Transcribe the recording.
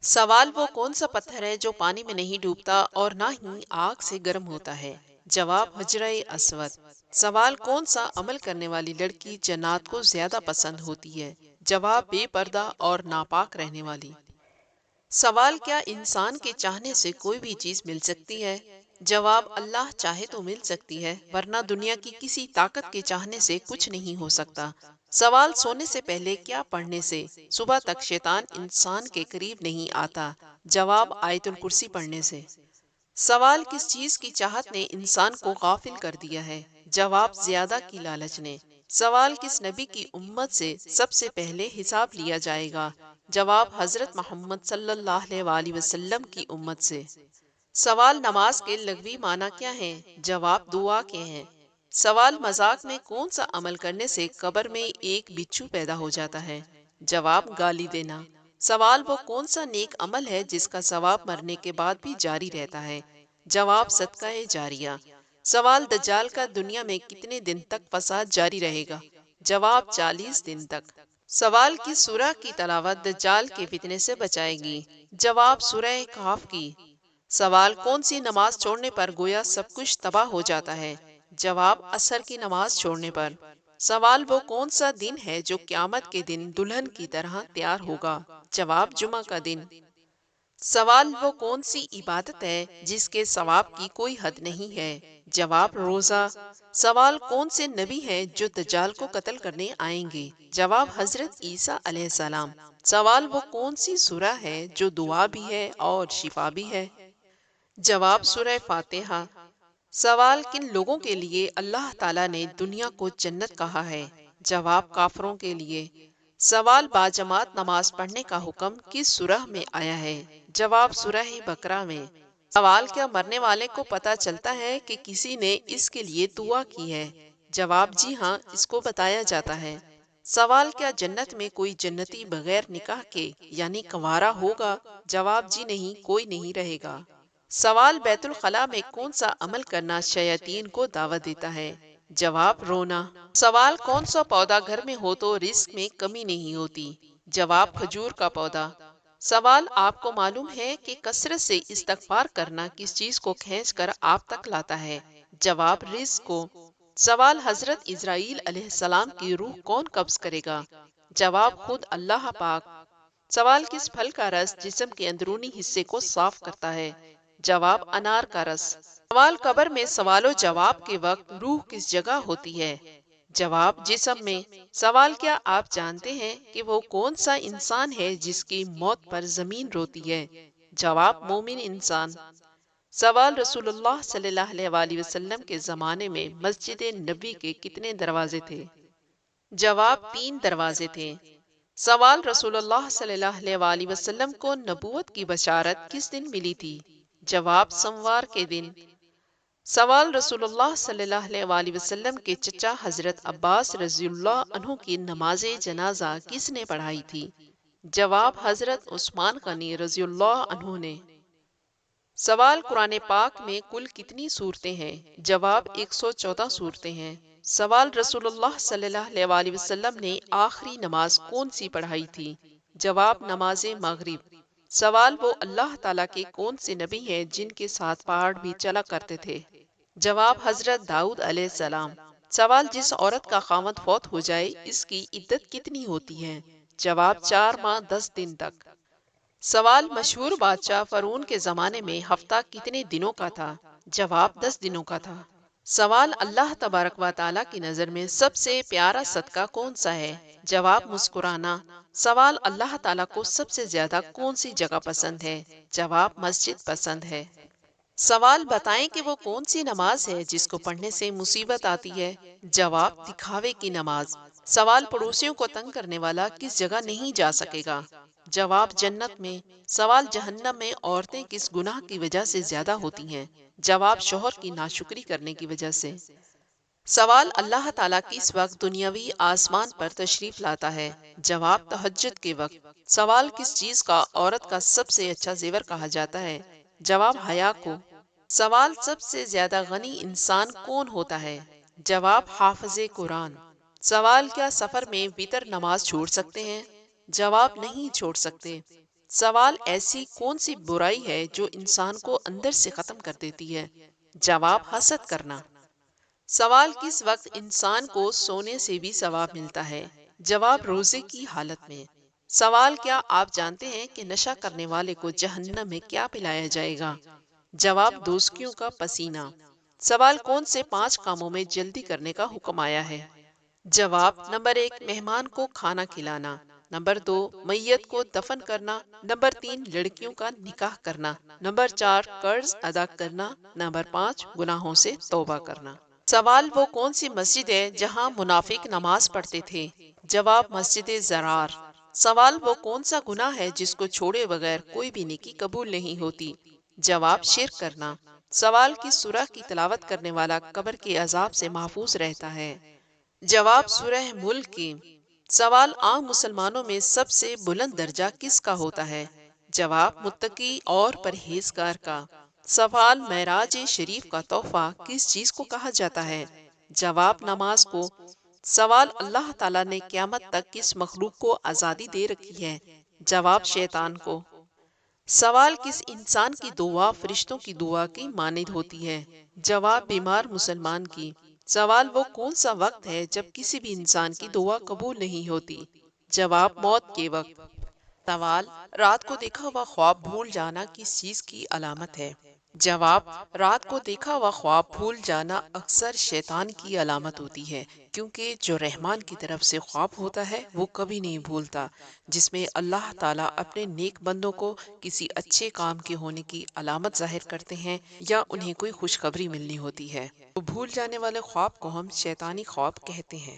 سوال وہ کون سا پتھر ہے جو پانی میں نہیں ڈوبتا اور نہ ہی آگ سے گرم ہوتا ہے؟ جواب حجرہ اسود۔ سوال کون سا عمل کرنے والی لڑکی جنات کو زیادہ پسند ہوتی ہے؟ جواب بے پردہ اور ناپاک رہنے والی۔ سوال کیا انسان کے چاہنے سے کوئی بھی چیز مل سکتی ہے؟ جواب اللہ چاہے تو مل سکتی ہے، ورنہ دنیا کی کسی طاقت کے چاہنے سے کچھ نہیں ہو سکتا۔ سوال سونے سے پہلے کیا پڑھنے سے صبح تک شیطان انسان کے قریب نہیں آتا؟ جواب آیت الکرسی پڑھنے سے۔ سوال کس چیز کی چاہت نے انسان کو غافل کر دیا ہے؟ جواب زیادہ کی لالچ نے۔ سوال کس نبی کی امت سے سب سے پہلے حساب لیا جائے گا؟ جواب حضرت محمد صلی اللہ علیہ وآلہ وسلم کی امت سے۔ سوال نماز کے لغوی معنی کیا ہیں؟ جواب دعا کے ہیں۔ سوال مذاق میں کون سا عمل کرنے سے قبر میں ایک بچھو پیدا ہو جاتا ہے؟ جواب گالی دینا۔ سوال وہ کون سا نیک عمل ہے جس کا ثواب مرنے کے بعد بھی جاری رہتا ہے؟ جواب صدقہ جاریہ۔ سوال دجال کا دنیا میں کتنے دن تک فساد جاری رہے گا؟ جواب 40 دن تک۔ سوال کس سورہ کی تلاوت دجال کے فتنے سے بچائے گی؟ جواب سورہ کہف کی۔ سوال کون سی نماز چھوڑنے پر گویا سب کچھ تباہ ہو جاتا ہے؟ جواب عصر کی نماز چھوڑنے پر۔ سوال وہ کون سا دن ہے جو قیامت کے دن دلہن کی طرح تیار ہوگا؟ جواب جمعہ کا دن۔ سوال وہ کون سی عبادت ہے جس کے ثواب کی کوئی حد نہیں ہے؟ جواب روزہ۔ سوال کون سے نبی ہیں جو دجال کو قتل کرنے آئیں گے؟ جواب حضرت عیسیٰ علیہ السلام۔ سوال وہ کون سی سورہ ہے جو دعا بھی ہے اور شفا بھی ہے؟ جواب سورہ فاتحہ۔ سوال کن لوگوں کے لیے اللہ تعالیٰ نے دنیا کو جنت کہا ہے؟ جواب کافروں کے لیے۔ سوال باجماعت نماز پڑھنے کا حکم کس سورہ میں آیا ہے؟ جواب سورہ بقرہ میں۔ سوال کیا مرنے والے کو پتہ چلتا ہے کہ کسی نے اس کے لیے دعا کی ہے؟ جواب جی ہاں، اس کو بتایا جاتا ہے۔ سوال کیا جنت میں کوئی جنتی بغیر نکاح کے یعنی کنوارا ہوگا؟ جواب جی نہیں، کوئی نہیں رہے گا۔ سوال بیت الخلاء میں کون سا عمل کرنا شیاطین کو دعوت دیتا ہے؟ جواب رونا۔ سوال کون سا پودا گھر میں ہو تو رزق میں کمی نہیں ہوتی؟ جواب کھجور کا پودا۔ سوال آپ کو معلوم ہے کہ کثرت سے استغفار کرنا کس چیز کو کھینچ کر آپ تک لاتا ہے؟ جواب رزق کو۔ سوال حضرت اسرائیل علیہ السلام کی روح کون قبض کرے گا؟ جواب خود اللہ پاک۔ سوال کس پھل کا رس جسم کے اندرونی حصے کو صاف کرتا ہے؟ جواب انار کا رس۔ سوال قبر میں سوال و جواب کے وقت روح کس جگہ ہوتی ہے؟ جواب جسم میں۔ سوال کیا آپ جانتے ہیں کہ وہ کون سا انسان ہے جس کی موت پر زمین روتی ہے؟ جواب مومن انسان۔ سوال رسول اللہ صلی اللہ علیہ وآلہ وسلم کے زمانے میں مسجد نبوی کے کتنے دروازے تھے؟ جواب 3 دروازے تھے۔ سوال رسول اللہ صلی اللہ علیہ وآلہ وسلم کو نبوت کی بشارت کس دن ملی تھی؟ جواب سوموار کے دن۔ سوال رسول اللہ صلی اللہ علیہ وآلہ وسلم کے چچا حضرت عباس رضی اللہ عنہ کی نماز جنازہ کس نے پڑھائی تھی؟ جواب حضرت عثمان غنی رضی اللہ عنہ نے۔ سوال قرآن پاک میں کل کتنی سورتیں ہیں؟ جواب 114 سورتیں ہیں۔ سوال رسول اللہ صلی اللہ علیہ وآلہ وسلم نے آخری نماز کون سی پڑھائی تھی؟ جواب نماز مغرب۔ سوال وہ اللہ تعالیٰ کے کون سے نبی ہیں جن کے ساتھ پہاڑ بھی چلا کرتے تھے؟ جواب حضرت داؤد علیہ السلام۔ سوال جس عورت کا خاوند فوت ہو جائے اس کی عدت کتنی ہوتی ہے؟ جواب 4 ماہ 10 دن تک۔ سوال مشہور بادشاہ فرعون کے زمانے میں ہفتہ کتنے دنوں کا تھا؟ جواب 10 دنوں کا تھا۔ سوال اللہ تبارک و تعالیٰ کی نظر میں سب سے پیارا صدقہ کون سا ہے؟ جواب مسکرانا۔ سوال اللہ تعالیٰ کو سب سے زیادہ کون سی جگہ پسند ہے؟ جواب مسجد پسند ہے۔ سوال بتائیں کہ وہ کون سی نماز ہے جس کو پڑھنے سے مصیبت آتی ہے؟ جواب دکھاوے کی نماز۔ سوال پڑوسیوں کو تنگ کرنے والا کس جگہ نہیں جا سکے گا؟ جواب جنت میں۔ سوال جہنم میں عورتیں کس گناہ کی وجہ سے زیادہ ہوتی ہیں؟ جواب شوہر کی ناشکری کرنے کی وجہ سے۔ سوال اللہ تعالیٰ کس وقت دنیاوی آسمان پر تشریف لاتا ہے؟ جواب تہجد کے وقت۔ سوال کس چیز کا عورت کا سب سے اچھا زیور کہا جاتا ہے؟ جواب حیا کو۔ سوال سب سے زیادہ غنی انسان کون ہوتا ہے؟ جواب حافظ قرآن۔ سوال کیا سفر میں وتر نماز چھوڑ سکتے ہیں؟ جواب نہیں چھوڑ سکتے۔ سوال ایسی کون سی برائی ہے جو انسان کو اندر سے ختم کر دیتی ہے؟ جواب حسد کرنا۔ سوال کس وقت انسان کو سونے سے بھی ثواب ملتا ہے؟ جواب روزے کی حالت میں۔ سوال کیا آپ جانتے ہیں کہ نشہ کرنے والے کو جہنم میں کیا پلایا جائے گا؟ جواب دوزکیوں کا پسینہ۔ سوال کون سے 5 کاموں میں جلدی کرنے کا حکم آیا ہے؟ جواب نمبر 1 مہمان کو کھانا کھلانا، نمبر 2 میت کو دفن کرنا، نمبر 3 لڑکیوں کا نکاح کرنا، نمبر 4 قرض ادا کرنا، نمبر 5 گناہوں سے توبہ کرنا۔ سوال وہ کون سی مسجد ہے جہاں منافق نماز پڑھتے تھے؟ جواب مسجد زرار۔ سوال وہ کون سا گناہ ہے جس کو چھوڑے بغیر کوئی بھی نیکی قبول نہیں ہوتی؟ جواب شرک کرنا۔ سوال کس سورہ کی تلاوت کرنے والا قبر کے عذاب سے محفوظ رہتا ہے؟ جواب سورہ ملک کی۔ سوال عام مسلمانوں میں سب سے بلند درجہ کس کا ہوتا ہے؟ جواب متقی اور پرہیزگار کا۔ سوال معراج شریف کا تحفہ کس چیز کو کہا جاتا ہے؟ جواب نماز کو۔ سوال اللہ تعالیٰ نے قیامت تک کس مخلوق کو آزادی دے رکھی ہے؟ جواب شیطان کو۔ سوال کس انسان کی دعا فرشتوں کی دعا کی مانند ہوتی ہے؟ جواب بیمار مسلمان کی۔ سوال وہ کون سا وقت ہے جب کسی بھی انسان کی دعا قبول نہیں ہوتی؟ جواب موت کے وقت۔ سوال رات کو دیکھا ہوا خواب بھول جانا کس چیز کی علامت ہے؟ جواب رات کو دیکھا ہوا خواب بھول جانا اکثر شیطان کی علامت ہوتی ہے، کیونکہ جو رحمان کی طرف سے خواب ہوتا ہے وہ کبھی نہیں بھولتا، جس میں اللہ تعالیٰ اپنے نیک بندوں کو کسی اچھے کام کے ہونے کی علامت ظاہر کرتے ہیں یا انہیں کوئی خوشخبری ملنی ہوتی ہے۔ تو بھول جانے والے خواب کو ہم شیطانی خواب کہتے ہیں۔